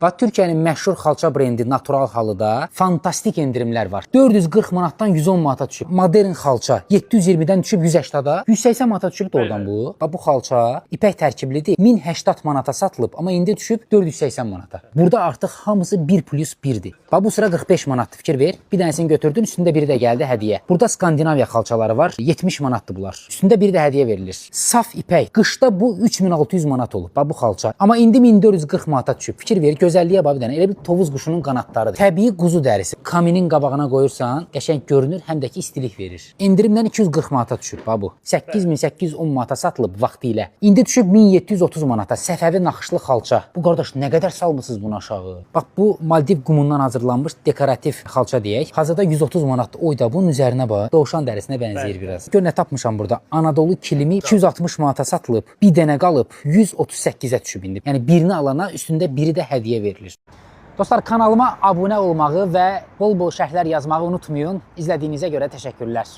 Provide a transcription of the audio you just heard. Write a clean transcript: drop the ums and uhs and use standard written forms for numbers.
Bax, Türkiyənin məşhur xalça brendi Natural Halıda fantastik endirimlər var. 440 manatdan 110 manata düşüb. Modern xalça 720-dən düşüb 180-a, 180 manata düşüb oradan bu. Bax, bu xalça ipək tərkiblidir. 1080 manata satılıb, amma indi düşüb 480 manata. Burada artıq hamısı 1+1-dir. Bax, bu sıra 45 manatdır, fikir ver. Bir dənəsini götürdün, üstündə biri də gəldi hədiyyə. Burada Skandinaviya xalçaları var, 70 manatdır bunlar. Üstündə biri də hədiyyə verilir. Saf ipək. Qışda bu 3600 manat olub. Bax, bu xalça. Amma indi 1440 manata düşüb. Fikir ver, gözəlliyə bax bir dənə. Elə bir tovuz quşunun qanadlarıdır. Təbii quzu dərisi. Kaminin qabağına qoyursan, qəşəng görünür, həm də ki istilik verir. Endirimdən 240 manata düşüb bax bu. 8810 manata satılıb vaxtı ilə. İndi düşüb 1730 manata. Səfəvi naxışlı xalça. Bu qardaş, nə qədər salmısınız bunu aşağı? Bax, bu Maldiv qumundan hazırlanmış dekorativ xalça deyək. Hazırda 130 manatdır. Oy da bunun üzərinə bax. Dovşan dərisinə bənzəyir biraz. Gör nə tapmışam burada. Anadolu kilimi 260 manata satılıb. Bir dənə qalıb 138-ə düşüb indi. Yəni birini alana üstündə biri də hədiyyə verilir. Dostlar, kanalıma abunə olmağı və bol-bol şərhlər yazmağı unutmayın. İzlədiyinizə görə təşəkkürlər.